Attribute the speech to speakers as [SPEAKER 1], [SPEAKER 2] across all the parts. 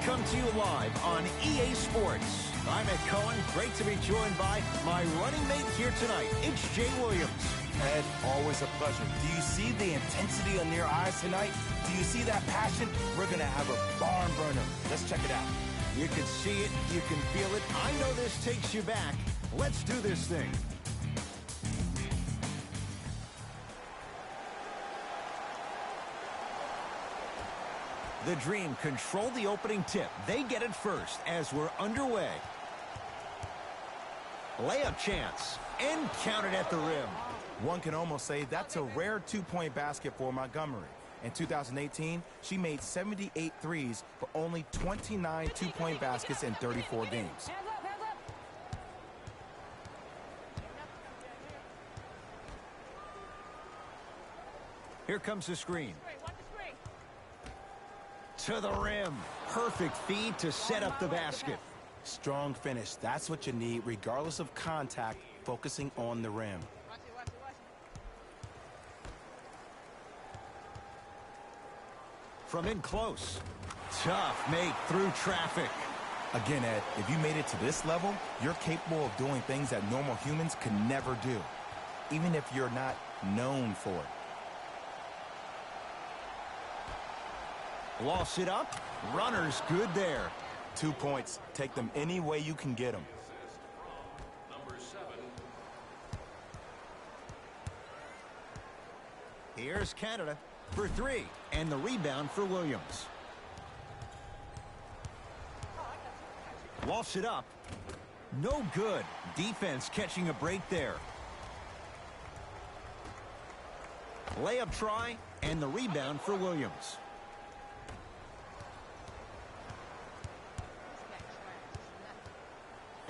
[SPEAKER 1] come to you live on EA Sports. I'm Ed Cohen. Great to be joined by my running mate here tonight. It's Jay Williams.
[SPEAKER 2] Ed, always a pleasure. Do you see the intensity in their eyes tonight? Do you see that passion? We're going to have a barn burner. Let's check it out.
[SPEAKER 1] You can see it. You can feel it. I know this takes you back. Let's do this thing. The Dream control the opening tip. They get it first as we're underway. Layup chance. And counted at the rim.
[SPEAKER 2] One can almost say that's a rare two-point basket for Montgomery. In 2018, she made 78 threes for only 29 two-point baskets in 34 games.
[SPEAKER 1] Here comes the screen. To the rim. Perfect feed to set up the basket.
[SPEAKER 2] Strong finish. That's what you need, regardless of contact, focusing on the rim.
[SPEAKER 1] From in close. Tough make through traffic.
[SPEAKER 2] Again, Ed, if you made it to this level, you're capable of doing things that normal humans could never do, even if you're not known for it.
[SPEAKER 1] Lost it up. Runner's good there.
[SPEAKER 2] 2 points. Take them any way you can get them.
[SPEAKER 1] Here's Canada for three. And the rebound for Williams. Lost it up. No good. Defense catching a break there. Layup try. And the rebound for Williams.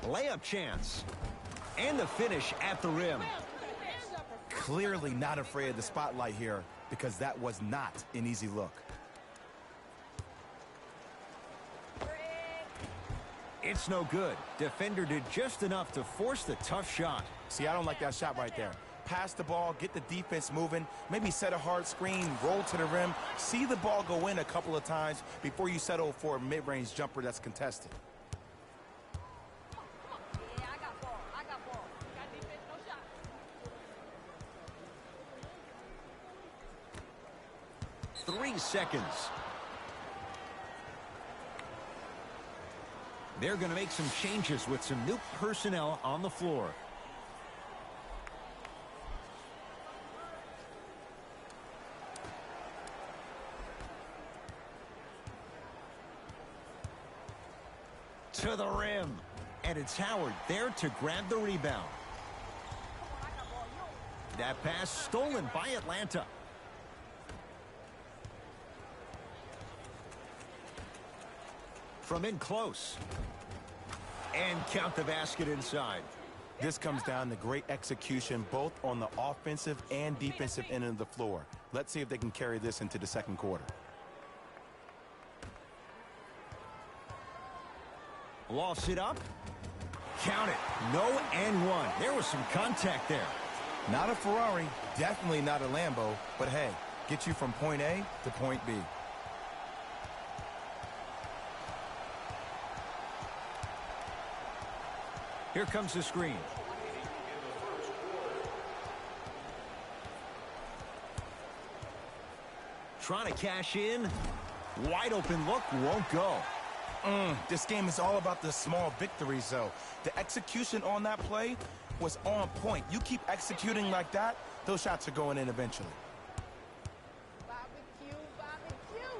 [SPEAKER 1] Layup chance. And the finish at the rim.
[SPEAKER 2] Clearly not afraid of the spotlight here, because that was not an easy look.
[SPEAKER 1] It's no good. Defender did just enough to force the tough shot.
[SPEAKER 2] See, I don't like that shot right there. Pass the ball, get the defense moving, maybe set a hard screen, roll to the rim, see the ball go in a couple of times before you settle for a mid-range jumper that's contested.
[SPEAKER 1] Seconds. They're going to make some changes with some new personnel on the floor. To the rim. And it's Howard there to grab the rebound. That pass stolen by Atlanta. From in close. And count the basket inside.
[SPEAKER 2] This comes down to great execution both on the offensive and defensive end of the floor. Let's see if they can carry this into the second quarter.
[SPEAKER 1] Lost it up. Count it. No and one. There was some contact there.
[SPEAKER 2] Not a Ferrari, definitely not a Lambo, but hey, get you from point A to point B.
[SPEAKER 1] Here comes the screen. Trying to cash in. Wide open look, won't go.
[SPEAKER 2] This game is all about the small victories, though. The execution on that play was on point. You keep executing like that, those shots are going in eventually.
[SPEAKER 3] Barbecue, barbecue.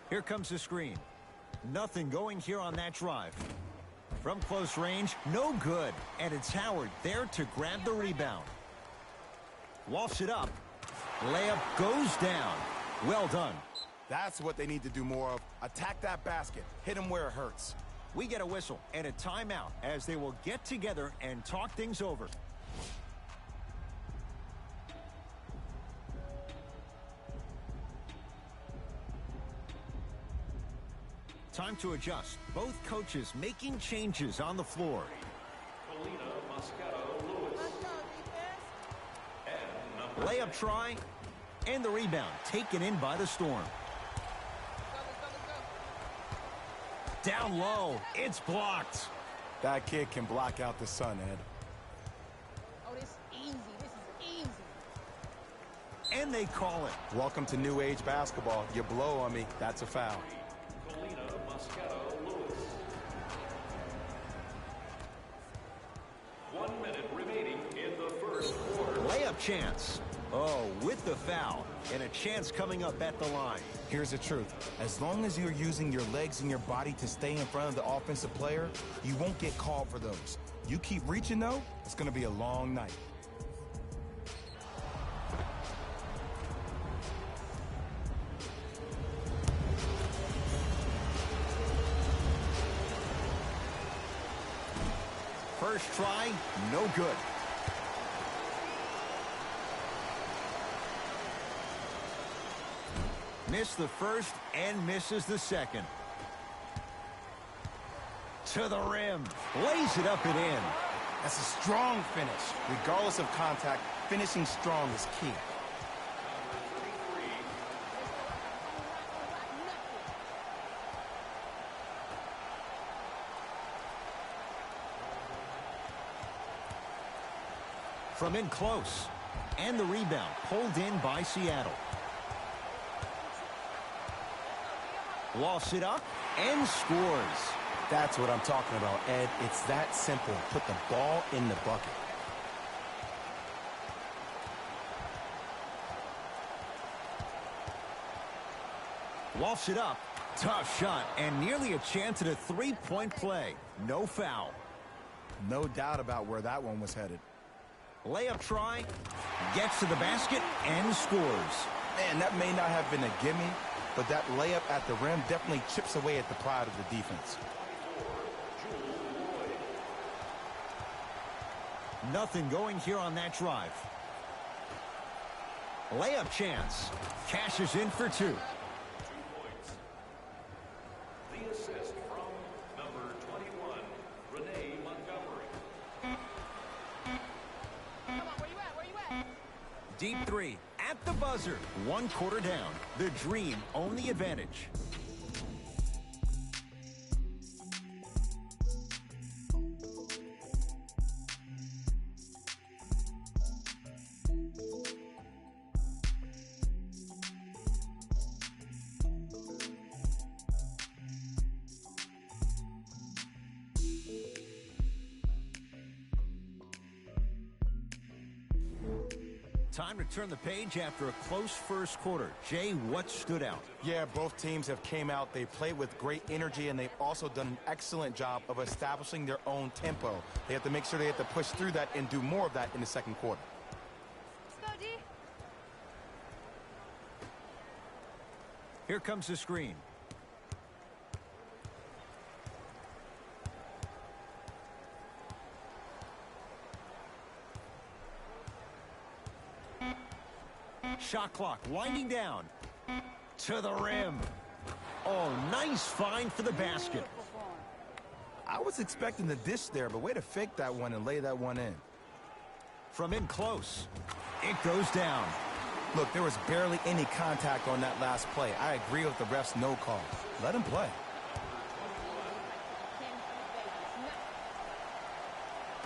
[SPEAKER 1] Here comes the screen. Nothing going here on that drive. From close range, no good. And it's Howard there to grab the rebound. Lost it up. Layup goes down. Well done.
[SPEAKER 2] That's what they need to do more of. Attack that basket. Hit them where it hurts.
[SPEAKER 1] We get a whistle and a timeout as they will get together and talk things over. Time to adjust. Both coaches making changes on the floor. Layup try, and the rebound taken in by the Storm. Down low. It's blocked.
[SPEAKER 2] That kid can block out the sun, Ed.
[SPEAKER 3] Oh, this is easy. This is easy.
[SPEAKER 1] And they call it.
[SPEAKER 2] Welcome to new age basketball. You blow on me, that's a foul.
[SPEAKER 4] 1 minute remaining in the first quarter.
[SPEAKER 1] Layup chance. Oh, with the foul. And a chance coming up at the line.
[SPEAKER 2] Here's the truth. As long as you're using your legs and your body to stay in front of the offensive player, you won't get called for those. You keep reaching, though, it's going to be a long night.
[SPEAKER 1] First try, no good. Missed the first and misses the second. To the rim. Lays it up and in.
[SPEAKER 2] That's a strong finish. Regardless of contact, finishing strong is key.
[SPEAKER 1] From in close. And the rebound pulled in by Seattle. Lost it up and scores.
[SPEAKER 2] That's what I'm talking about, Ed. It's that simple. Put the ball in the bucket.
[SPEAKER 1] Lofts it up. Tough shot and nearly a chance at a three-point play. No foul.
[SPEAKER 2] No doubt about where that one was headed.
[SPEAKER 1] Layup try. Gets to the basket and scores.
[SPEAKER 2] Man, that may not have been a gimme, but that layup at the rim definitely chips away at the pride of the defense.
[SPEAKER 1] Nothing going here on that drive. Layup chance. Cashes in for two.
[SPEAKER 4] 2 points. The assist from number 21, Renee Montgomery.
[SPEAKER 3] Come on, where you at? Where you at?
[SPEAKER 1] Deep three at the buzzer. 1 quarter down. The Dream own the advantage. Time to turn the page after a close first quarter. Jay, what stood out?
[SPEAKER 2] Yeah, both teams have came out. They played with great energy, and they've also done an excellent job of establishing their own tempo. They have to make sure they have to push through that and do more of that in the second quarter.
[SPEAKER 3] Let's go, D.
[SPEAKER 1] Here comes the screen. Shot clock winding down. To the rim. Oh, nice find for the basket.
[SPEAKER 2] I was expecting the dish there, but way to fake that one and lay that one in.
[SPEAKER 1] From in close. It goes down.
[SPEAKER 2] Look, there was barely any contact on that last play. I agree with the ref's no call. Let him play.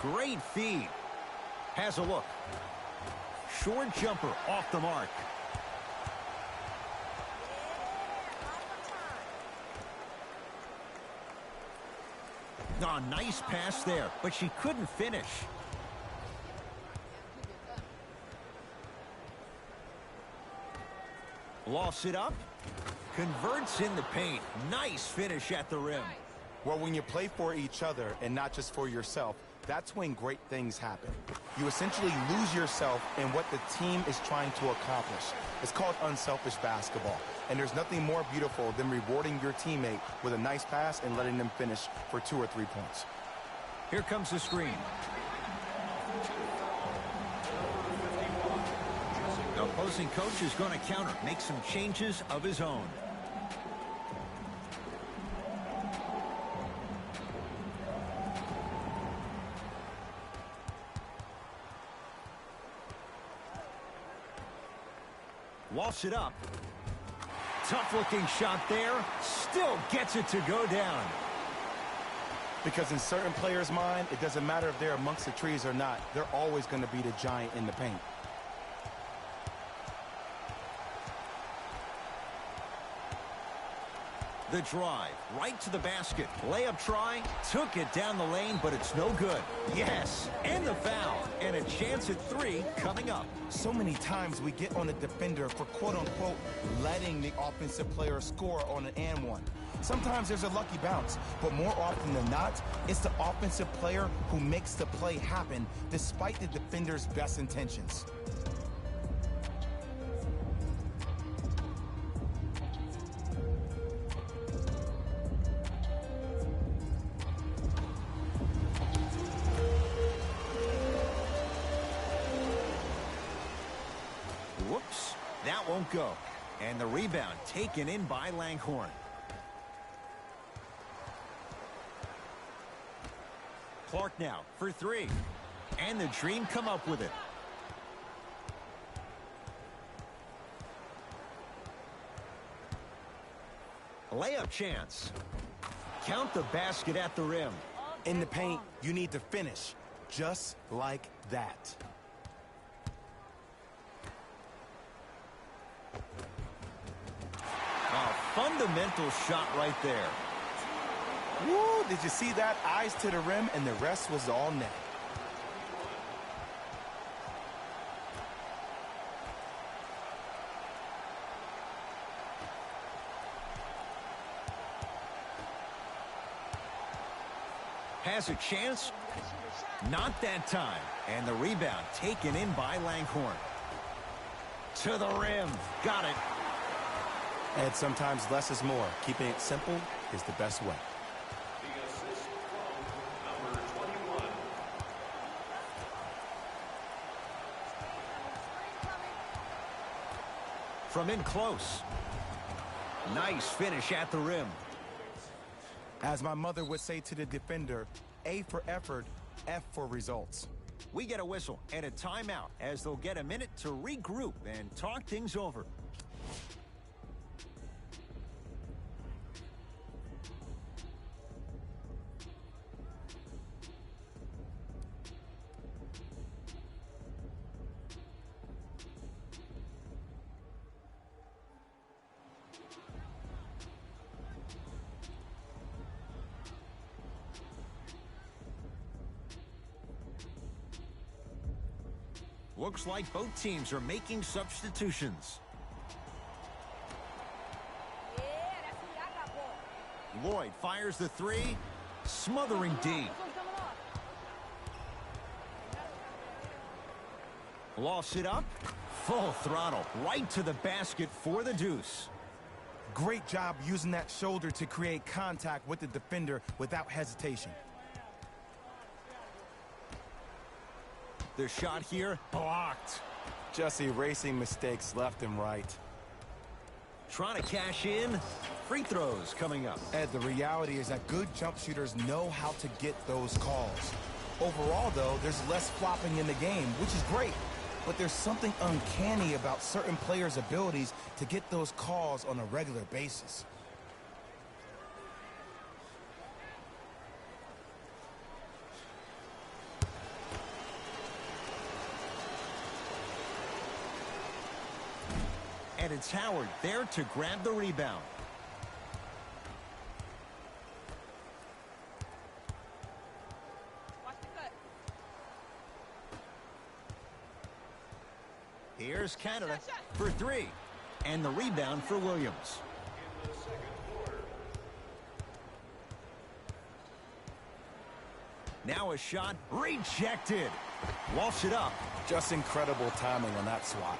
[SPEAKER 1] Great feed. Has a look. Short jumper off the mark. Oh, nice pass there, but she couldn't finish. Lofts it up. Converts in the paint. Nice finish at the rim.
[SPEAKER 2] Well, when you play for each other and not just for yourself, that's when great things happen. You essentially lose yourself in what the team is trying to accomplish. It's called unselfish basketball. And there's nothing more beautiful than rewarding your teammate with a nice pass and letting them finish for 2 or 3 points.
[SPEAKER 1] Here comes the screen. The opposing coach is going to counter, make some changes of his own. Walsh it up. Tough-looking shot there. Still gets it to go down.
[SPEAKER 2] Because in certain players' mind, it doesn't matter if they're amongst the trees or not. They're always going to be the giant in the paint.
[SPEAKER 1] The drive, right to the basket. Layup try, took it down the lane, but it's no good. Yes, and the foul. And a chance at 3 coming up.
[SPEAKER 2] So many times we get on a defender for quote-unquote letting the offensive player score on an and one. Sometimes there's a lucky bounce, but more often than not, it's the offensive player who makes the play happen despite the defender's best intentions.
[SPEAKER 1] Whoops, that won't go. And the rebound taken in by Langhorne. Clark now for 3. And the Dream come up with it. Layup chance. Count the basket at the rim.
[SPEAKER 2] In the paint, you need to finish just like that.
[SPEAKER 1] A fundamental shot right there.
[SPEAKER 2] Woo, did you see that? Eyes to the rim, and the rest was all net.
[SPEAKER 1] Has a chance? Not that time. And the rebound taken in by Langhorne. To the rim. Got it.
[SPEAKER 2] And sometimes less is more. Keeping it simple is the best way.
[SPEAKER 4] The assist from number 21.
[SPEAKER 1] From in close. Nice finish at the rim.
[SPEAKER 2] As my mother would say to the defender, A for effort, F for results.
[SPEAKER 1] We get a whistle and a timeout as they'll get a minute to regroup and talk things over. Looks like both teams are making substitutions. Lloyd fires the 3, smothering D. Lost it up, full throttle, right to the basket for the deuce.
[SPEAKER 2] Great job using that shoulder to create contact with the defender without hesitation.
[SPEAKER 1] The shot here, blocked.
[SPEAKER 2] Just erasing mistakes left and right.
[SPEAKER 1] Trying to cash in. Free throws coming up.
[SPEAKER 2] Ed, the reality is that good jump shooters know how to get those calls. Overall, though, there's less flopping in the game, which is great. But there's something uncanny about certain players' abilities to get those calls on a regular basis.
[SPEAKER 1] And it's Howard there to grab the rebound.
[SPEAKER 3] Watch the cut.
[SPEAKER 1] Here's Canada for 3. And the rebound for Williams.
[SPEAKER 4] In the second quarter.
[SPEAKER 1] Now a shot rejected. Walsh it up.
[SPEAKER 2] Just incredible timing on that swat.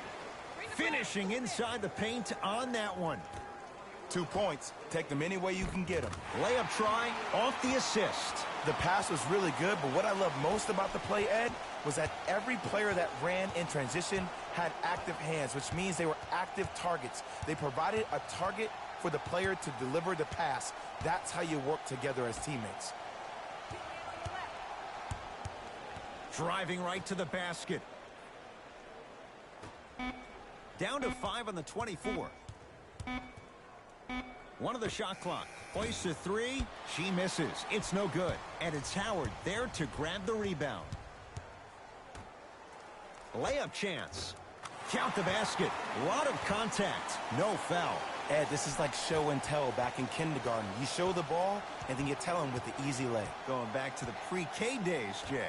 [SPEAKER 1] Finishing inside the paint on that one.
[SPEAKER 2] 2 points. Take them any way you can get them.
[SPEAKER 1] Layup try off the assist.
[SPEAKER 2] The pass was really good, but what I love most about the play, Ed, was that every player that ran in transition had active hands, which means they were active targets. They provided a target for the player to deliver the pass. That's how you work together as teammates.
[SPEAKER 1] Driving right to the basket. Down to 5 on the 24. One of the shot clock. Hoists a three. She misses. It's no good. And it's Howard there to grab the rebound. Layup chance. Count the basket. A lot of contact. No foul.
[SPEAKER 2] Ed, this is like show and tell back in kindergarten. You show the ball, and then you tell them with the easy lay.
[SPEAKER 1] Going back to the pre-K days, Jay.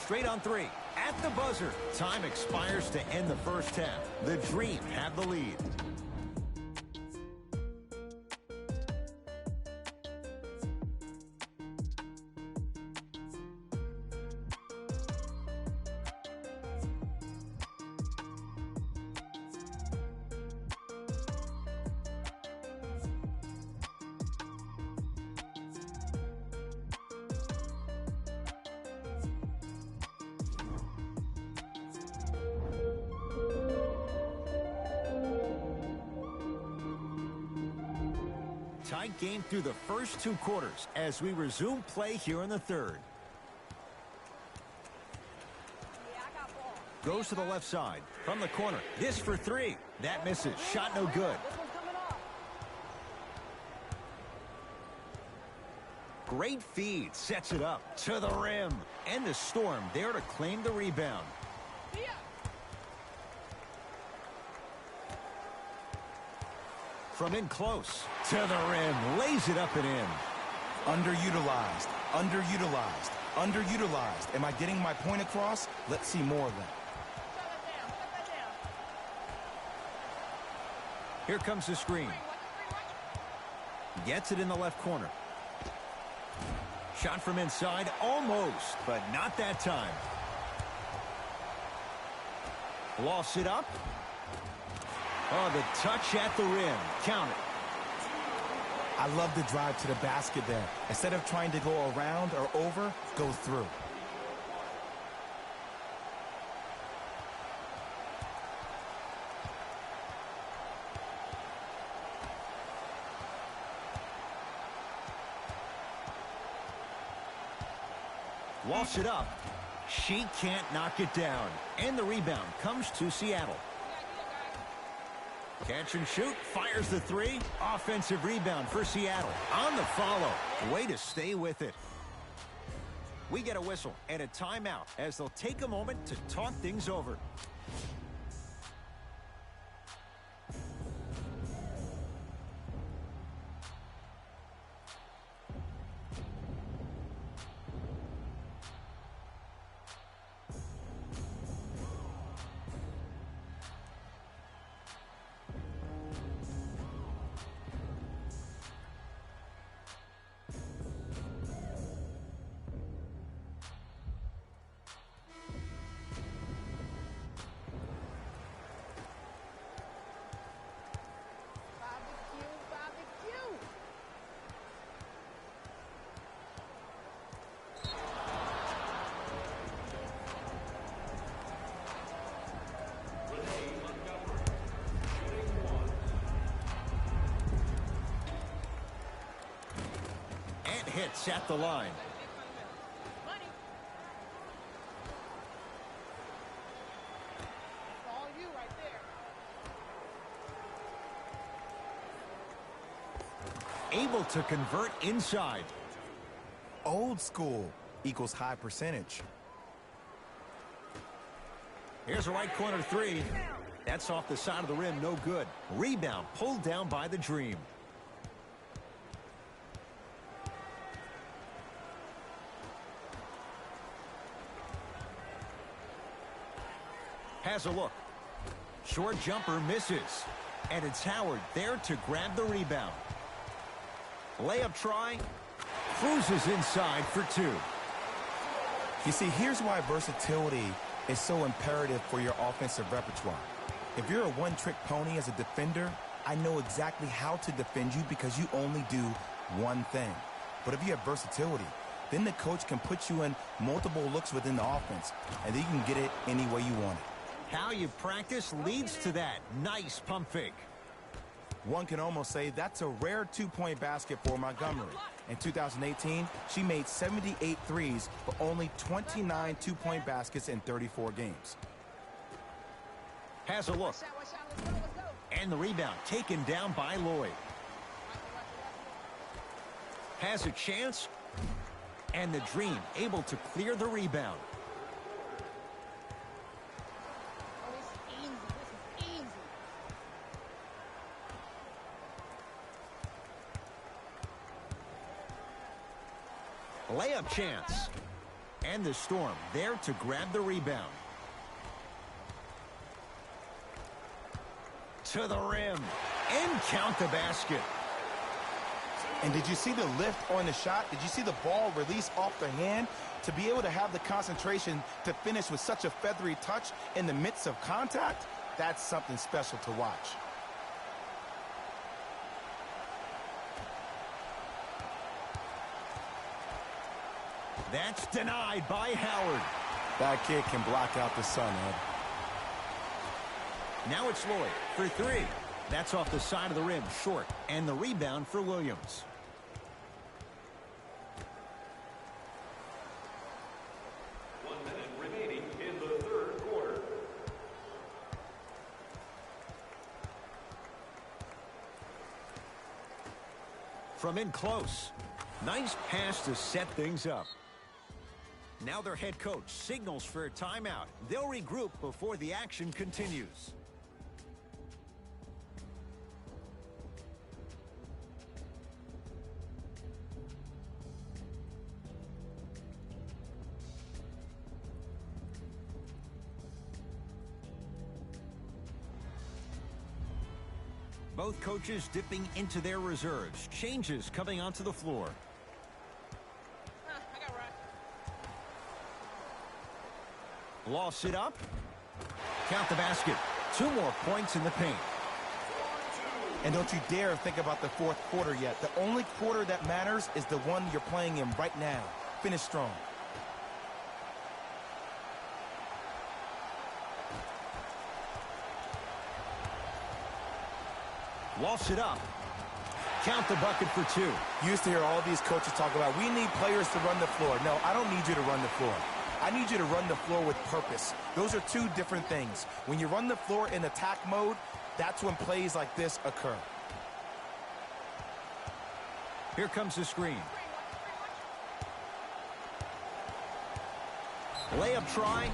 [SPEAKER 1] Straight on three. At the buzzer. Time expires to end the first half. The Dream have the lead. Tight game through the first two quarters as we resume play here in the third. Goes to the left side from the corner. This for three. That misses. Shot no good. Great feed. Sets it up to the rim. And the Storm there to claim the rebound. From in close to the rim, lays it up and in.
[SPEAKER 2] Underutilized, underutilized, underutilized. Am I getting my point across? Let's see more of that.
[SPEAKER 1] Here comes the screen. Gets it in the left corner. Shot from inside, almost, but not that time. Lost it up. Oh, the touch at the rim. Count it.
[SPEAKER 2] I love the drive to the basket there. Instead of trying to go around or over, go through.
[SPEAKER 1] Lofts it up. She can't knock it down. And the rebound comes to Seattle. Catch and shoot. Fires the three. Offensive rebound for Seattle. On the follow. Way to stay with it. We get a whistle and a timeout as they'll take a moment to talk things over. Hits at the line.
[SPEAKER 3] All you right there.
[SPEAKER 1] Able to convert inside.
[SPEAKER 2] Old school equals high percentage.
[SPEAKER 1] Here's a right corner three. That's off the side of the rim. No good. Rebound pulled down by the Dream. Has a look. Short jumper misses. And it's Howard there to grab the rebound. Layup try. Cruises inside for two.
[SPEAKER 2] You see, here's why versatility is so imperative for your offensive repertoire. If you're a one-trick pony as a defender, I know exactly how to defend you because you only do one thing. But if you have versatility, then the coach can put you in multiple looks within the offense, and then you can get it any way you want it.
[SPEAKER 1] How you practice leads to that. Nice pump fake.
[SPEAKER 2] One can almost say that's a rare two-point basket for Montgomery. In 2018, she made 78 threes, but only 29 two-point baskets in 34 games.
[SPEAKER 1] Has a look.
[SPEAKER 3] Watch out, watch out. Let's go, let's go.
[SPEAKER 1] And the rebound taken down by Lloyd. Has a chance. And the Dream able to clear the rebound.
[SPEAKER 3] Oh, this is easy. This is easy.
[SPEAKER 1] Layup chance. And the Storm there to grab the rebound. To the rim. And count the basket.
[SPEAKER 2] And did you see the lift on the shot? Did you see the ball release off the hand? To be able to have the concentration to finish with such a feathery touch in the midst of contact, that's something special to watch.
[SPEAKER 1] That's denied by Howard.
[SPEAKER 2] That kid can block out the sun, Ed.
[SPEAKER 1] Now it's Lloyd for three. That's off the side of the rim, short. And the rebound for Williams.
[SPEAKER 4] Remaining in the third quarter.
[SPEAKER 1] From in close. Nice pass to set things up. Now their head coach signals for a timeout. They'll regroup before the action continues. Both coaches dipping into their reserves. Changes coming onto the floor.
[SPEAKER 3] I got right.
[SPEAKER 1] Lost it up. Count the basket. 2 more points in the paint.
[SPEAKER 2] And don't you dare think about the fourth quarter yet. The only quarter that matters is the one you're playing in right now. Finish strong.
[SPEAKER 1] Lost it up. Count the bucket for 2.
[SPEAKER 2] You used to hear all these coaches talk about, we need players to run the floor. No, I don't need you to run the floor. I need you to run the floor with purpose. Those are two different things. When you run the floor in attack mode, that's when plays like this occur.
[SPEAKER 1] Here comes the screen. Layup try.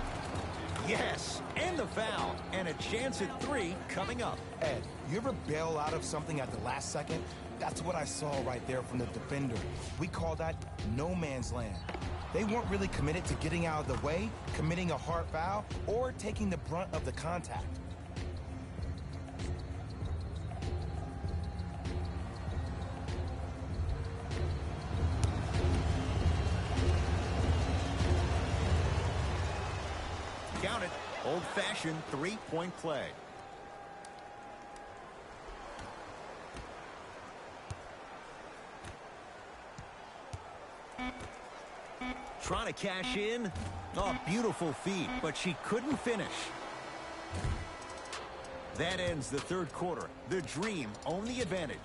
[SPEAKER 1] Yes, and the foul. And a chance at 3 coming up.
[SPEAKER 2] Ed, you ever bail out of something at the last second? That's what I saw right there from the defender. We call that no man's land. They weren't really committed to getting out of the way, committing a hard foul, or taking the brunt of the contact.
[SPEAKER 1] Count it. Old-fashioned 3-point play. Trying to cash in. Oh, beautiful feed, but she couldn't finish. That ends the third quarter. The Dream own the advantage.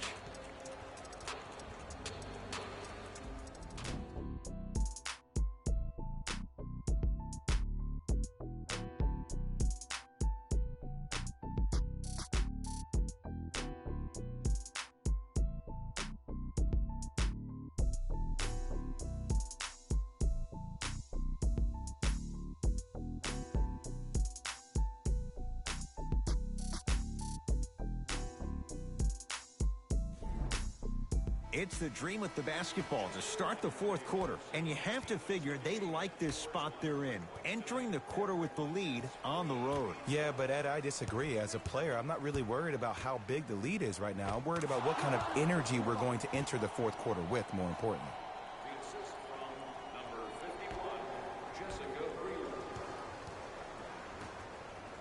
[SPEAKER 1] It's the Dream with the basketball to start the fourth quarter. And you have to figure they like this spot they're in. Entering the quarter with the lead on the road.
[SPEAKER 2] Yeah, but Ed, I disagree. As a player, I'm not really worried about how big the lead is right now. I'm worried about what kind of energy we're going to enter the fourth quarter with, more importantly.
[SPEAKER 4] The assist from number 51, Jessica Brewer.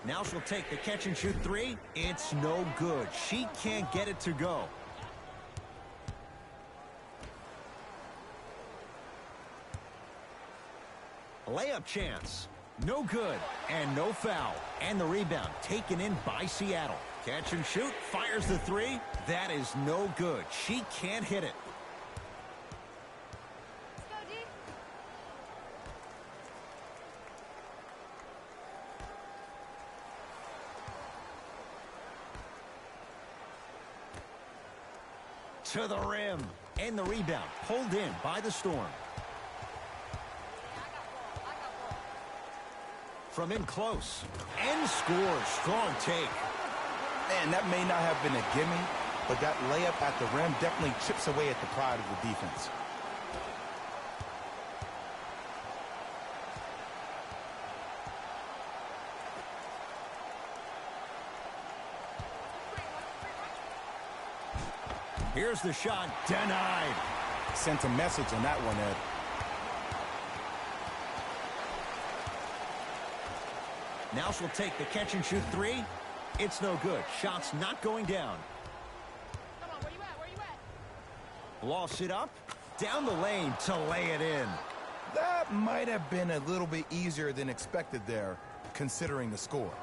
[SPEAKER 1] Now she'll take the catch and shoot 3. It's no good. She can't get it to go. Layup chance. No good. And no foul. And the rebound taken in by Seattle. Catch and shoot. Fires the 3. That is no good. She can't hit it.
[SPEAKER 3] Let's go, D.
[SPEAKER 1] to the rim. And the rebound pulled in by the Storm. From in close. And scores. Strong take.
[SPEAKER 2] Man, that may not have been a gimme, but that layup at the rim definitely chips away at the pride of the defense.
[SPEAKER 1] Here's the shot. Denied.
[SPEAKER 2] Sent a message on that one, Ed.
[SPEAKER 1] Now she'll take the catch-and-shoot three. It's no good. Shot's not going down.
[SPEAKER 3] Come on, where you at? Where you at?
[SPEAKER 1] Lost it up. Down the lane to lay it in.
[SPEAKER 2] That might have been a little bit easier than expected there, considering the score.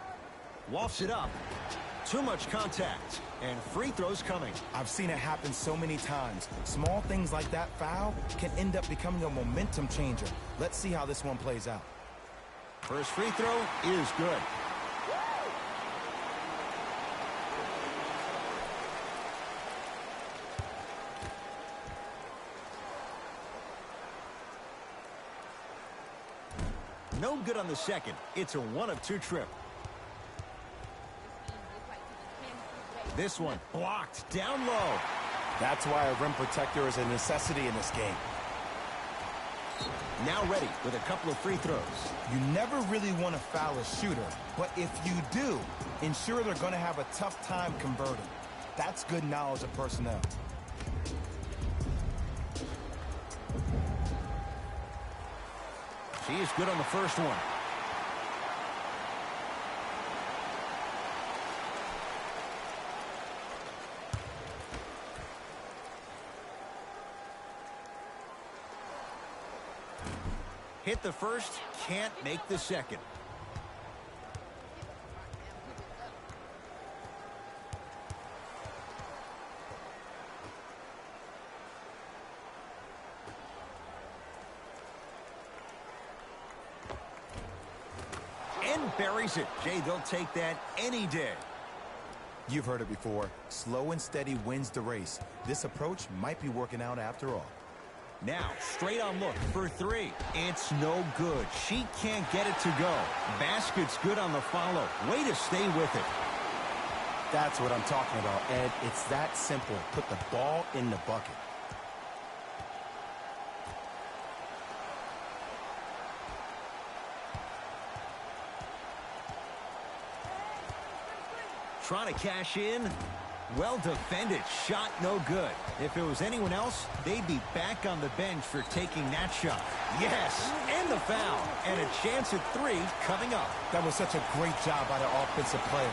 [SPEAKER 1] Lofts it up. Too much contact. And free throws coming.
[SPEAKER 2] I've seen it happen so many times. Small things like that foul can end up becoming a momentum changer. Let's see how this one plays out.
[SPEAKER 1] First free throw is good. No good on the second. It's a 1-of-2 trip. This one blocked down low.
[SPEAKER 2] That's why a rim protector is a necessity in this game.
[SPEAKER 1] Now ready with a couple of free throws.
[SPEAKER 2] You never really want to foul a shooter, but if you do, ensure they're going to have a tough time converting. That's good knowledge of personnel.
[SPEAKER 1] She is good on the first one. Hit the first, can't make the second. And buries it. Jay, they'll take that any day.
[SPEAKER 2] You've heard it before. Slow and steady wins the race. This approach might be working out after all.
[SPEAKER 1] Now, straight on look for three. It's no good. She can't get it to go. Basket's good on the follow. Way to stay with it.
[SPEAKER 2] That's what I'm talking about, Ed. It's that simple. Put the ball in the bucket.
[SPEAKER 1] Trying to cash in. Well defended. Shot no good. If it was anyone else, they'd be back on the bench for taking that shot. Yes, and the foul. And a chance at three coming up.
[SPEAKER 2] That was such a great job by the offensive player.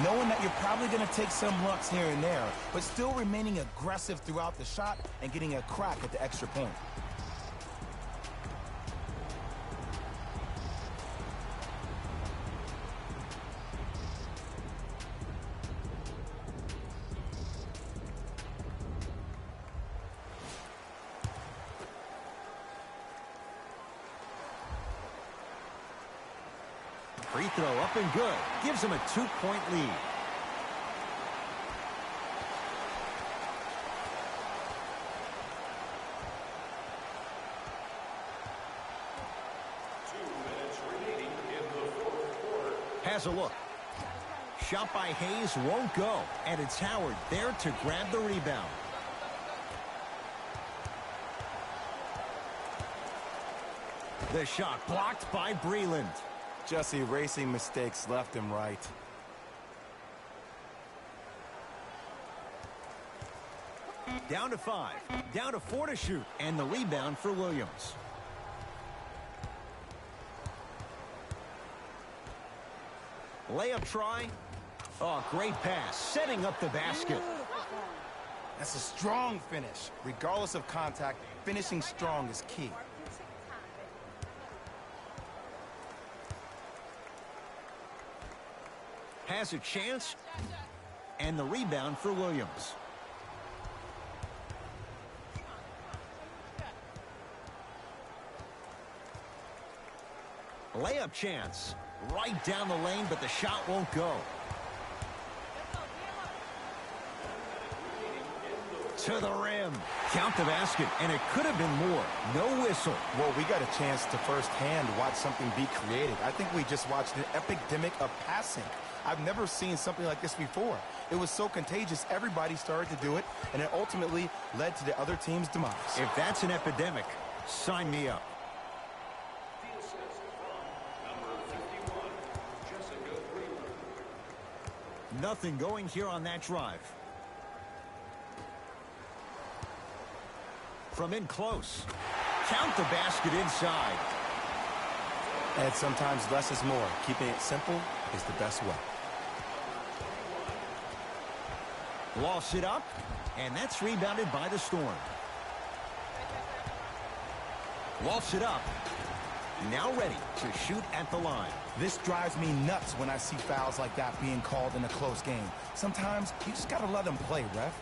[SPEAKER 2] Knowing that you're probably going to take some lumps here and there, but still remaining aggressive throughout the shot and getting a crack at the extra point.
[SPEAKER 1] Free throw up and good. Gives him a 2-point lead. Has a look. Shot by Hayes won't go. And it's Howard there to grab the rebound. The shot blocked by Breland.
[SPEAKER 2] Just erasing mistakes left and right.
[SPEAKER 1] Down to 5. Down to 4 to shoot. And the rebound for Williams. Layup try. Oh, great pass. Setting up the basket.
[SPEAKER 2] That's a strong finish. Regardless of contact, finishing strong is key.
[SPEAKER 1] Has a chance. And the rebound for Williams. Layup chance. Right down the lane, but the shot won't go. To the rim. Count the basket, and it could have been more. No whistle.
[SPEAKER 2] Well, we got a chance to firsthand watch something be created. I think we just watched an epidemic of passing. I've never seen something like this before. It was so contagious, everybody started to do it, and it ultimately led to the other team's demise.
[SPEAKER 1] If that's an epidemic, sign me up.
[SPEAKER 4] The assist from number 51, Jessica Wheeler.
[SPEAKER 1] Nothing going here on that drive. From in close. Count the basket inside.
[SPEAKER 2] And sometimes less is more. Keeping it simple is the best way.
[SPEAKER 1] Lost it up, and that's rebounded by the Storm. Lost it up. Now ready to shoot at the line.
[SPEAKER 2] This drives me nuts when I see fouls like that being called in a close game. Sometimes you just gotta let them play, ref.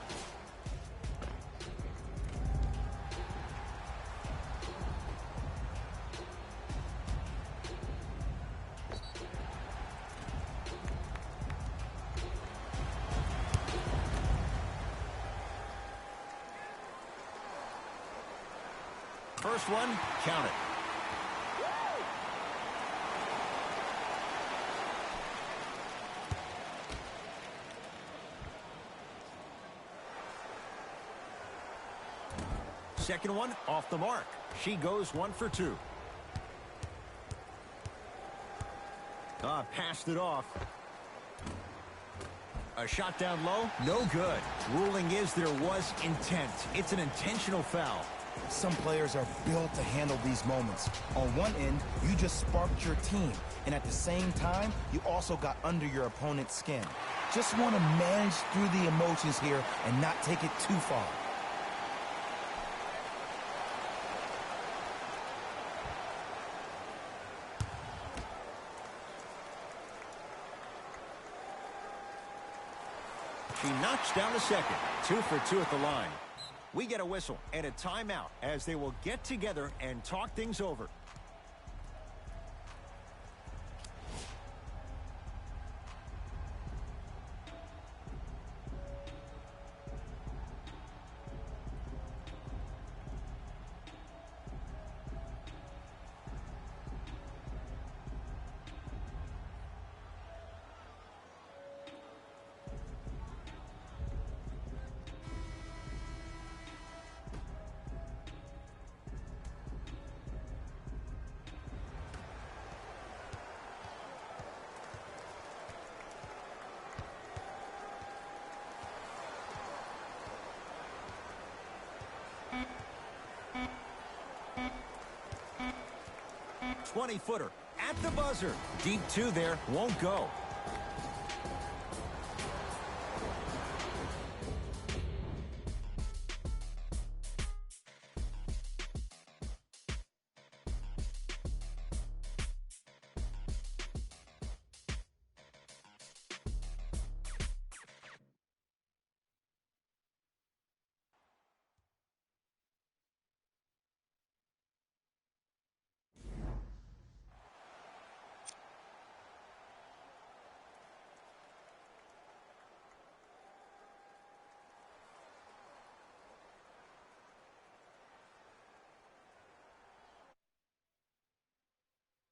[SPEAKER 1] First one, count it. Second one, off the mark. She goes 1 for 2. Passed it off. A shot down low, no good. Ruling is there was intent. It's an intentional foul.
[SPEAKER 2] Some players are built to handle these moments. On one end, you just sparked your team, and at the same time, you also got under your opponent's skin. Just want to manage through the emotions here and not take it too far.
[SPEAKER 1] She knocks down the second. 2 for 2 at the line. We get a whistle and a timeout as they will get together and talk things over. .20-footer at the buzzer. Deep 2 there, won't go.